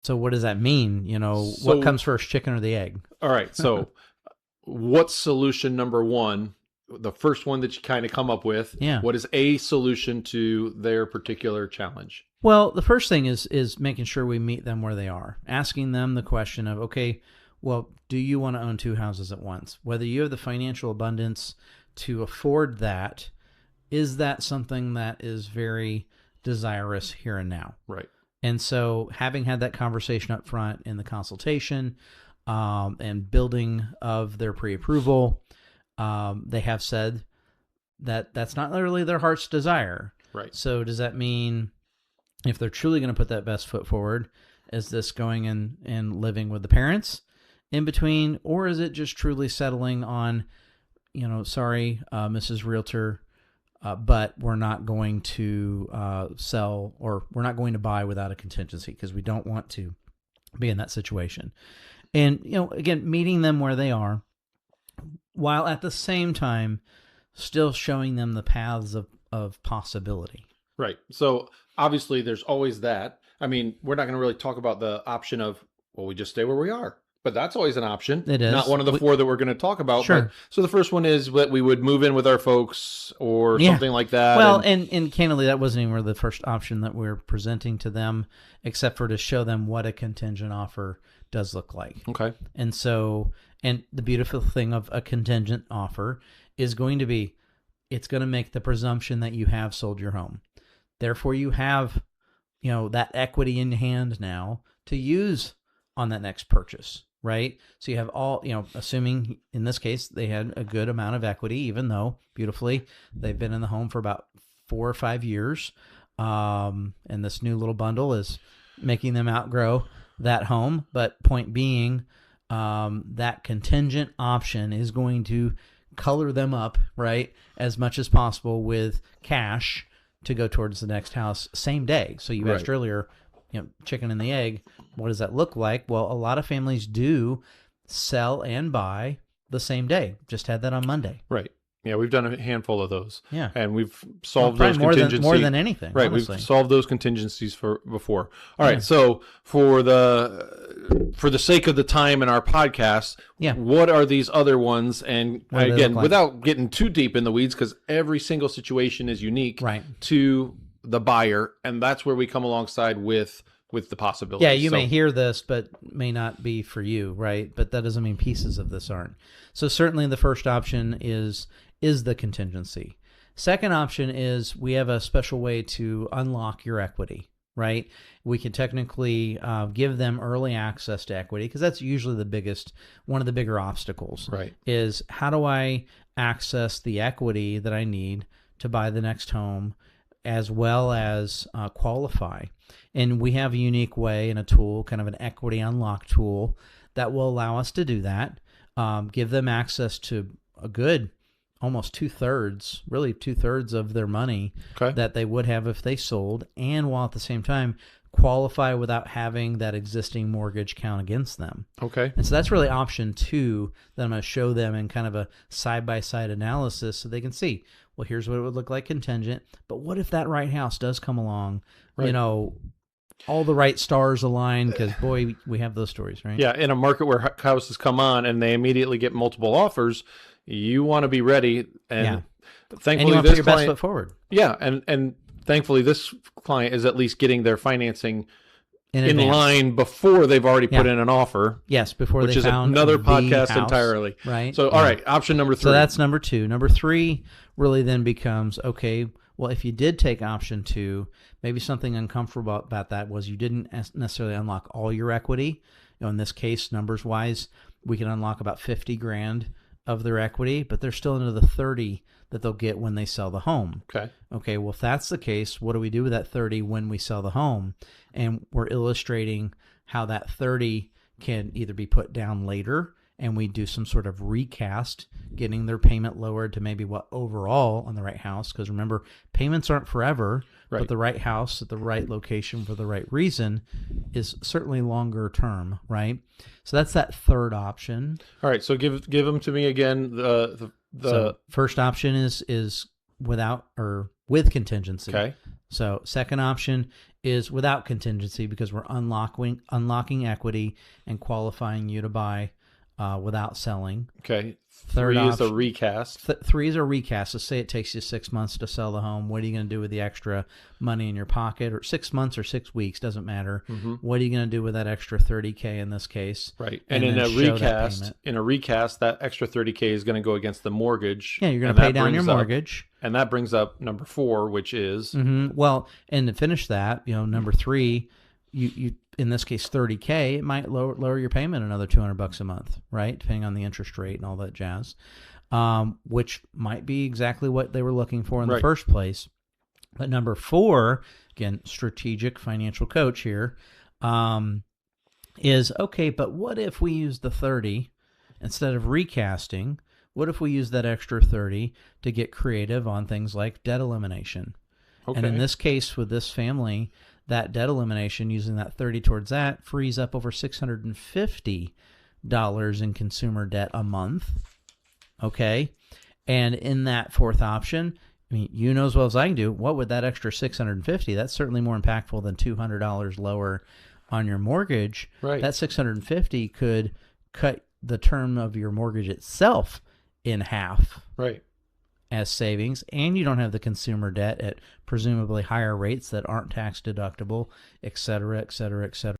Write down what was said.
So what does that mean? What comes first, chicken or the egg? All right. So what's solution number one? The first one that you kind of come up with. Yeah. What is a solution to their particular challenge? Well, the first thing is making sure we meet them where they are, asking them the question of, okay, well, do you want to own 2 houses at once? Whether you have the financial abundance to afford that, is that something that is very desirous here and now? Right. And so having had that conversation up front in the consultation and building of their pre-approval, they have said that that's not really their heart's desire. Right. So does that mean if they're truly going to put that best foot forward, is this going in and living with the parents in between, or is it just truly settling on, sorry, Mrs. Realtor, but we're not going to sell, or we're not going to buy without a contingency because we don't want to be in that situation. And, again, meeting them where they are, while at the same time still showing them the paths of possibility. Right. So obviously there's always that. I mean, we're not going to really talk about the option of, well, we just stay where we are. But that's always an option. It is. Not one of the 4 that we're going to talk about. Sure. But, so the first one is that we would move in with our folks or something like that. Well, and candidly, that wasn't even the first option that we're presenting to them, except for to show them what a contingent offer does look like. Okay. And so, and the beautiful thing of a contingent offer is going to be, it's going to make the presumption that you have sold your home. Therefore, you have, that equity in hand now to use on that next purchase, right? So you have all, assuming in this case, they had a good amount of equity, even though beautifully they've been in the home for about 4 or 5 years. And this new little bundle is making them outgrow that home. But point being, that contingent option is going to color them up, right, as much as possible with cash to go towards the next house same day. So you asked earlier, chicken and the egg, what does that look like? Well, a lot of families do sell and buy the same day. Just had that on Monday. Right. Yeah, we've done a handful of those. Yeah. And we've solved probably those more contingencies. More than anything. Right. Honestly. We've solved those contingencies before. All right. So for the sake of the time in our podcast, what are these other ones? And again, without getting too deep in the weeds, because every single situation is unique to the buyer. And that's where we come alongside with the possibilities. Yeah, you may hear this, but may not be for you, right? But that doesn't mean pieces of this aren't. So certainly the first option is the contingency. Second option is we have a special way to unlock your equity, right? We can technically give them early access to equity, because that's usually one of the bigger obstacles, right? Is how do I access the equity that I need to buy the next home, as well as qualify. And we have a unique way and a tool, kind of an equity unlock tool, that will allow us to do that, give them access to a good almost 2/3 of their money that they would have if they sold, and while at the same time qualify without having that existing mortgage count against them. Okay. And so that's really option 2 that I'm going to show them in kind of a side-by-side analysis so they can see, well, here's what it would look like contingent, but what if that right house does come along, all the right stars align, because boy, we have those stories, right? Yeah, in a market where houses come on and they immediately get multiple offers, you want to be ready. And thankfully, and you want to put your best foot forward. Yeah, and thankfully, this client is at least getting their financing in line before they've already put in an offer. Yes, before which they is found another podcast house, entirely. Right. So, all right, option number 3. So that's number 2. Number 3 really then becomes, okay, well, if you did take option 2, maybe something uncomfortable about that was you didn't necessarily unlock all your equity. In this case, numbers-wise, we can unlock about $50,000 of their equity, but they're still into the 30 that they'll get when they sell the home. Okay, well, if that's the case, what do we do with that 30 when we sell the home? And we're illustrating how that 30 can either be put down later, and we do some sort of recast, getting their payment lowered to maybe what overall on the right house, because remember, payments aren't forever, but the right house at the right location for the right reason is certainly longer term, right? So that's that third option. All right, so give them to me again. So first option is without or with contingency. Okay. So second option is without contingency, because we're unlocking equity and qualifying you to buy without selling. Okay. Three is a recast. Three is a recast. Let's say it takes you 6 months to sell the home. What are you going to do with the extra money in your pocket? Or 6 months or 6 weeks, doesn't matter. What are you going to do with that extra $30K in this case? Right. And in a recast, that extra $30K is going to go against the mortgage. Yeah, you're going to pay down your mortgage. And that brings up number 4, which is well, and to finish that, number 3, you in this case $30K, it might lower your payment another $200 a month, right? Depending on the interest rate and all that jazz, which might be exactly what they were looking for in the first place. But number 4, again, strategic financial coach here, is okay. But what if we use the 30 instead of recasting? What if we use that extra 30 to get creative on things like debt elimination? Okay. And in this case, with this family, that debt elimination, using that 30 towards that, frees up over $650 in consumer debt a month. Okay. And in that 4th option, I mean, you know as well as I can do, what would that extra $650? That's certainly more impactful than $200 lower on your mortgage. Right. That $650 could cut the term of your mortgage itself in half. Right. As savings, and you don't have the consumer debt at presumably higher rates that aren't tax deductible, et cetera, et cetera, et cetera.